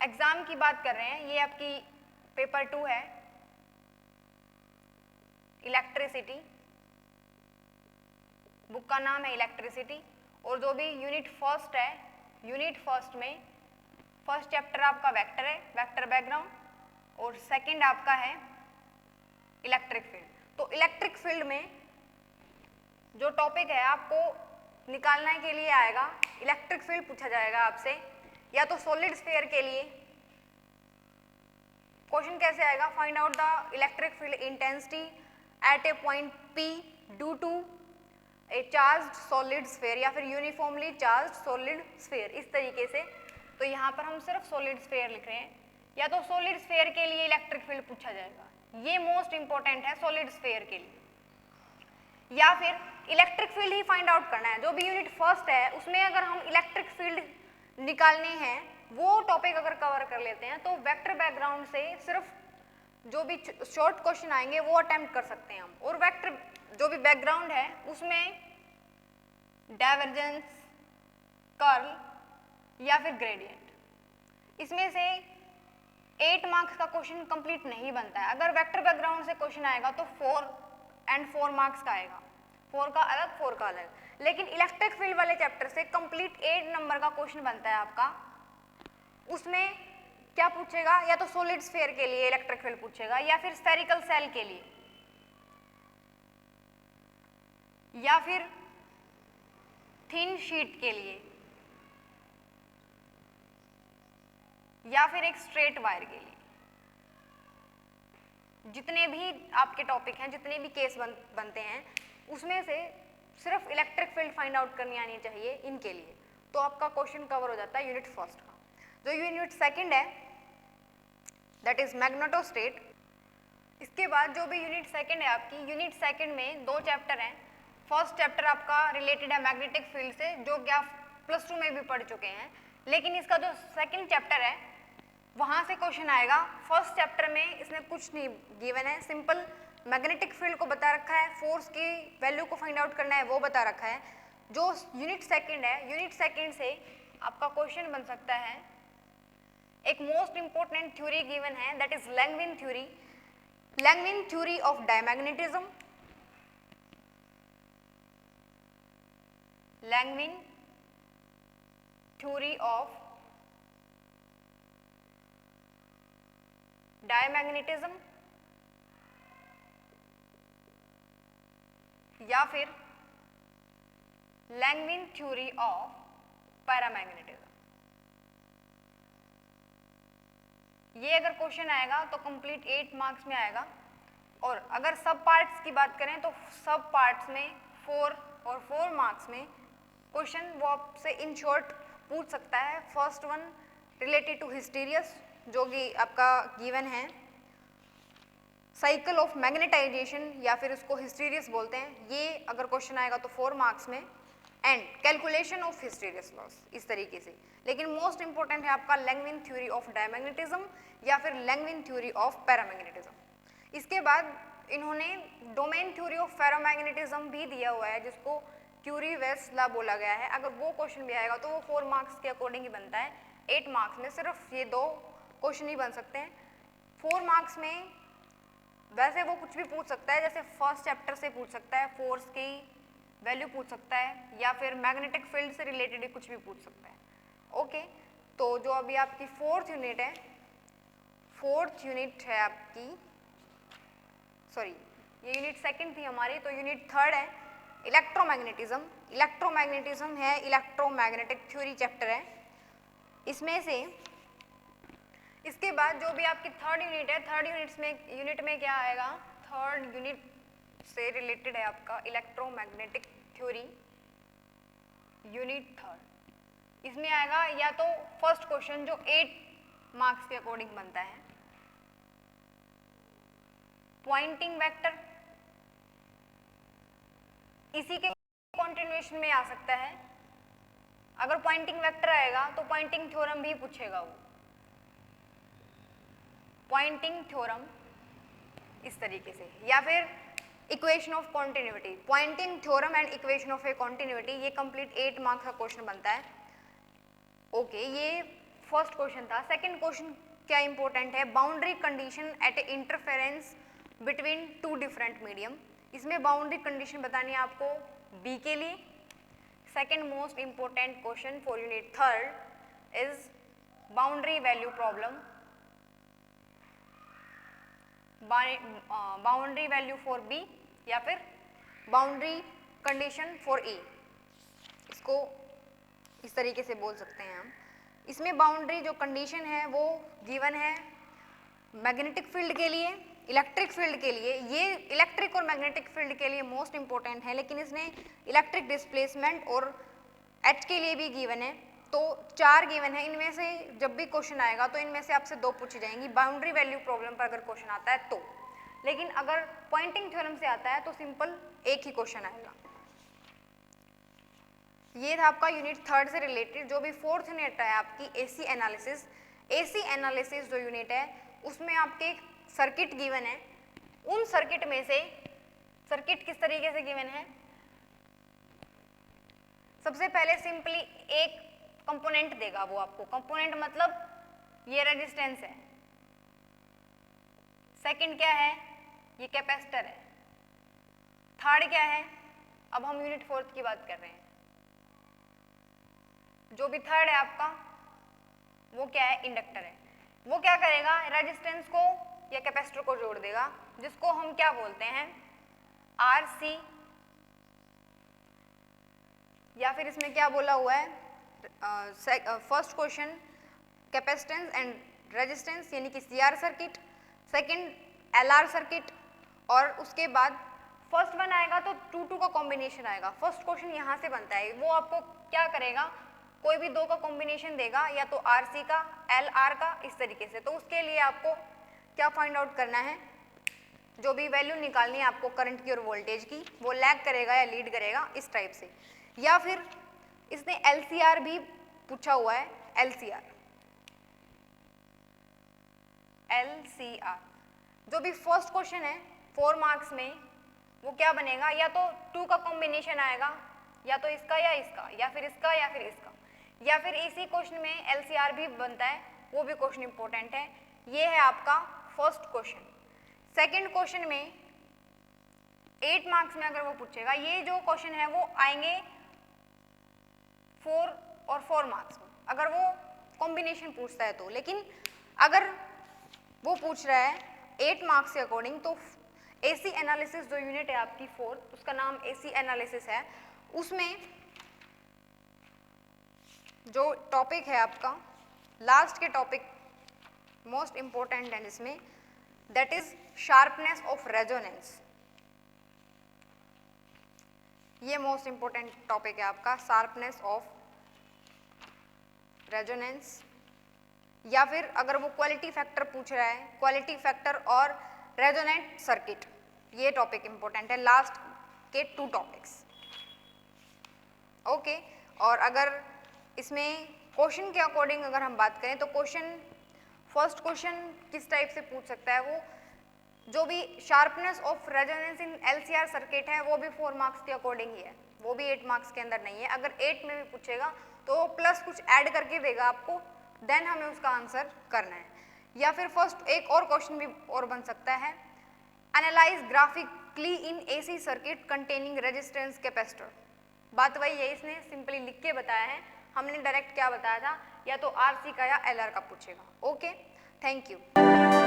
Exam की बात कर रहे हैं, ये आपकी पेपर 2 है, इलेक्ट्रिसिटी, बुक का नाम है इलेक्ट्रिसिटी। और जो भी यूनिट फर्स्ट है, यूनिट फर्स्ट में फर्स्ट चैप्टर आपका वेक्टर है, वेक्टर बैकग्राउंड, और सेकंड आपका है इलेक्ट्रिक फील्ड। तो इलेक्ट्रिक फील्ड में जो टॉपिक है आपको निकालने के लिए आएगा, इलेक्ट्रिक फील्ड पूछा जाएगा आपसे, या तो सॉलिड स्फीयर के लिए क्वेश्चन कैसे आएगा, find out the electric field intensity at a point P due to a charged solid sphere, या फिर यूनिफॉर्मली चार्ज्ड सॉलिड स्फीयर, इस तरीके से। तो यहाँ पर हम सिर्फ सॉलिड स्फीयर लिख रहे हैं, या तो सॉलिड स्फीयर के लिए इलेक्ट्रिक फील्ड पूछा जाएगा, ये मोस्ट इंपॉर्टेंट है सॉलिड स्फीयर के लिए, या फिर इलेक्ट्रिक फील्ड ही फाइंड आउट करना है। जो भी यूनिट फर्स्ट है उसमें अगर हम इलेक्ट्रिक फील्ड निकालने हैं, वो टॉपिक अगर कवर कर लेते हैं, तो वेक्टर बैकग्राउंड से सिर्फ जो भी शॉर्ट क्वेश्चन आएंगे वो अटेम्प्ट कर सकते हैं हम। और वेक्टर जो भी बैकग्राउंड है उसमें डाइवर्जेंस, कर्ल या फिर ग्रेडियंट, इसमें से 8 मार्क्स का क्वेश्चन कंप्लीट नहीं बनता है। अगर वेक्टर बैकग्राउंड से क्वेश्चन आएगा तो 4 मार्क्स का आएगा, 4 का अलग 4 का अलग। लेकिन इलेक्ट्रिक फील्ड वाले चैप्टर से कंप्लीट 8 नंबर का क्वेश्चन बनता है आपका। उसमें क्या पूछेगा, या तो सॉलिड स्फीयर के लिए इलेक्ट्रिक फील्ड पूछेगा, या फिर स्फेरिकल सेल के लिए, या फिर थिन शीट के लिए, या फिर एक स्ट्रेट वायर के लिए। जितने भी आपके टॉपिक हैं, जितने भी केस बनते हैं, उसमें से सिर्फ इलेक्ट्रिक फील्ड फाइंड आउट करनी आनी चाहिए इनके लिए, तो आपका क्वेश्चन कवर हो जाता है यूनिट फर्स्ट का। जो यूनिट सेकंड है दैट इज मैग्नेटोस्टेट। इसके बाद जो भी यूनिट सेकंड है आपकी, यूनिट सेकंड में 2 चैप्टर हैं। फर्स्ट चैप्टर आपका रिलेटेड है मैग्नेटिक फील्ड से, जो कि आप +2 में भी पढ़ चुके हैं। लेकिन इसका जो सेकंड चैप्टर है वहां से क्वेश्चन आएगा। फर्स्ट चैप्टर में इसमें कुछ नहीं गिवन है, सिंपल मैग्नेटिक फील्ड को बता रखा है, फोर्स की वैल्यू को फाइंड आउट करना है वो बता रखा है। जो यूनिट सेकंड है, यूनिट सेकंड से आपका क्वेश्चन बन सकता है, एक मोस्ट इंपॉर्टेंट थ्योरी गिवन है that is Langevin theory, Langevin theory of diamagnetism, Langevin theory of diamagnetism, या फिर लैंगविन थ्योरी ऑफ पैरामैग्नेटिज्म। ये अगर क्वेश्चन आएगा तो कंप्लीट 8 मार्क्स में आएगा। और अगर सब पार्ट्स की बात करें तो सब पार्ट्स में 4 और 4 मार्क्स में क्वेश्चन वो आपसे इन शॉर्ट पूछ सकता है। फर्स्ट वन रिलेटेड टू हिस्टीरियस, जो कि आपका गिवन है, साइकिल ऑफ मैग्नेटाइजेशन या फिर उसको हिस्टीरियस बोलते हैं, ये अगर क्वेश्चन आएगा तो 4 मार्क्स में, एंड कैलकुलेशन ऑफ हिस्टीरियस लॉस, इस तरीके से। लेकिन मोस्ट इंपॉर्टेंट है आपका लैंगविन थ्योरी ऑफ डायमैग्नेटिज्म या फिर लैंगविन थ्योरी ऑफ पैरामैग्नेटिज्म। इसके बाद इन्होंने डोमेन थ्योरी ऑफ फेरोमैग्नेटिज्म भी दिया हुआ है, जिसको क्यूरी-वेस्ट लॉ बोला गया है। अगर वो क्वेश्चन भी आएगा तो वो 4 मार्क्स के अकॉर्डिंग ही बनता है। 8 मार्क्स में सिर्फ ये 2 क्वेश्चन ही बन सकते हैं। 4 मार्क्स में वैसे वो कुछ भी पूछ सकता है, जैसे फर्स्ट चैप्टर से पूछ सकता है, फोर्स की वैल्यू पूछ सकता है, या फिर मैग्नेटिक फील्ड से रिलेटेड ही कुछ भी पूछ सकता है। ओके, तो जो अभी आपकी 4th यूनिट है, 4th यूनिट है आपकी, सॉरी ये यूनिट सेकंड थी हमारी, तो यूनिट थर्ड है इलेक्ट्रोमैग्नेटिज्म। इलेक्ट्रोमैग्नेटिज्म है इलेक्ट्रोमैग्नेटिक थ्योरी चैप्टर है इसमें से। इसके बाद जो भी आपकी थर्ड यूनिट है, थर्ड यूनिट में क्या आएगा, थर्ड यूनिट से रिलेटेड है आपका इलेक्ट्रोमैग्नेटिक थ्योरी, यूनिट थर्ड। इसमें आएगा या तो फर्स्ट क्वेश्चन जो 8 मार्क्स के अकॉर्डिंग बनता है, पॉइंटिंग वेक्टर, इसी के कंटिन्यूएशन में आ सकता है। अगर पॉइंटिंग वेक्टर आएगा तो पॉइंटिंग थ्योरम भी पूछेगा वो, पॉइंटिंग थ्योरम इस तरीके से, या फिर equation of continuity. Poynting theorem and equation of a continuity, ये कंप्लीट 8 मार्क्स का क्वेश्चन बनता है। ओके, ये फर्स्ट क्वेश्चन था। सेकंड क्वेश्चन क्या इंपॉर्टेंट है, boundary condition at a interference between two different medium. इसमें बाउंड्री कंडीशन बतानी है आपको बी के लिए। Second most important question for unit third is boundary value problem, boundary value for B या फिर बाउंड्री कंडीशन फॉर ए, इसको इस तरीके से बोल सकते हैं हम। इसमें बाउंड्री जो कंडीशन है वो गिवन है मैग्नेटिक फील्ड के लिए, इलेक्ट्रिक फील्ड के लिए। ये इलेक्ट्रिक और मैग्नेटिक फील्ड के लिए मोस्ट इंपॉर्टेंट है, लेकिन इसने इलेक्ट्रिक डिस्प्लेसमेंट और एच के लिए भी गिवन है। तो 4 गिवन है, इनमें से जब भी क्वेश्चन आएगा तो इनमें से आपसे 2 पूछी जाएंगी बाउंड्री वैल्यू प्रॉब्लम पर अगर क्वेश्चन आता है तो। लेकिन अगर पॉइंटिंग थ्योरम से आता है तो सिंपल एक ही क्वेश्चन आएगा। ये था आपका यूनिट थर्ड से रिलेटेड। जो भी फोर्थ यूनिट है आपकी एसी एनालिसिस, एसी एनालिसिस जो यूनिट है उसमें आपके सर्किट गिवन है। उन सर्किट में से सर्किट किस तरीके से गिवन है, सबसे पहले सिंपली एक कंपोनेंट देगा वो आपको, कंपोनेंट मतलब ये रेजिस्टेंस है। सेकंड क्या है, ये कैपेसिटर है। थर्ड क्या है, अब हम यूनिट फोर्थ की बात कर रहे हैं। जो भी थर्ड है आपका वो क्या है, इंडक्टर है। वो क्या करेगा, रेजिस्टेंस को या कैपेसिटर को जोड़ देगा, जिसको हम क्या बोलते हैं, आरसी, या फिर इसमें क्या बोला हुआ है, first question capacitance and resistance यानी कि CR circuit, second LR circuit, और उसके बाद फर्स्ट वन आएगा तो 2-2 का कॉम्बिनेशन आएगा। फर्स्ट क्वेश्चन यहाँ से बनता है, वो आपको क्या करेगा, कोई भी 2 का कॉम्बिनेशन देगा, या तो आरसी का, एलआर का, इस तरीके से। तो उसके लिए आपको क्या फाइंड आउट करना है, जो भी वैल्यू निकालनी है आपको करंट की और वोल्टेज की, वो लैग करेगा या लीड करेगा, इस टाइप से। या फिर इसने एलसीआर भी पूछा हुआ है, एलसीआर जो भी फर्स्ट क्वेश्चन है 4 मार्क्स में, वो क्या बनेगा, या तो 2 का कॉम्बिनेशन आएगा, या तो इसका या इसका, या फिर इसका या फिर इसका, या फिर इसी क्वेश्चन में एलसीआर भी बनता है, वो भी क्वेश्चन इंपॉर्टेंट है। ये है आपका फर्स्ट क्वेश्चन। सेकंड क्वेश्चन में 8 मार्क्स में अगर वो पूछेगा, ये जो क्वेश्चन है वो आएंगे 4 और 4 मार्क्स में, अगर वो कॉम्बिनेशन पूछता है तो। लेकिन अगर वो पूछ रहा है 8 मार्क्स के अकॉर्डिंग, तो एसी एनालिसिस जो यूनिट है आपकी फोर्थ, उसका नाम एसी एनालिसिस है। उसमें जो टॉपिक है आपका लास्ट के टॉपिक मोस्ट इंपॉर्टेंट है जिसमें, that is sharpness of resonance. ये मोस्ट इंपॉर्टेंट टॉपिक है आपका, शार्पनेस ऑफ रेजोनेंस। या फिर अगर वो क्वालिटी फैक्टर पूछ रहा है, क्वालिटी फैक्टर और रेजोनेंट सर्किट, ये टॉपिक इंपॉर्टेंट है, लास्ट के 2 टॉपिक्स। ओके, और अगर इसमें क्वेश्चन के अकॉर्डिंग अगर हम बात करें तो क्वेश्चन, फर्स्ट क्वेश्चन किस टाइप से पूछ सकता है, वो जो भी sharpness of resonance in LCR circuit है वो भी 4 मार्क्स के अकॉर्डिंग ही है, वो भी 8 मार्क्स के अंदर नहीं है। अगर 8 में भी पूछेगा तो प्लस कुछ ऐड करके देगा आपको, देन हमें उसका आंसर करना है। या फिर फर्स्ट एक और क्वेश्चन भी और बन सकता है, analyse graphically in AC circuit containing resistance capacitor. बात वही है, इसने सिंपली लिख के बताया है, हमने डायरेक्ट क्या बताया था, या तो आरसी का या एलआर का पूछेगा। Okay, thank you.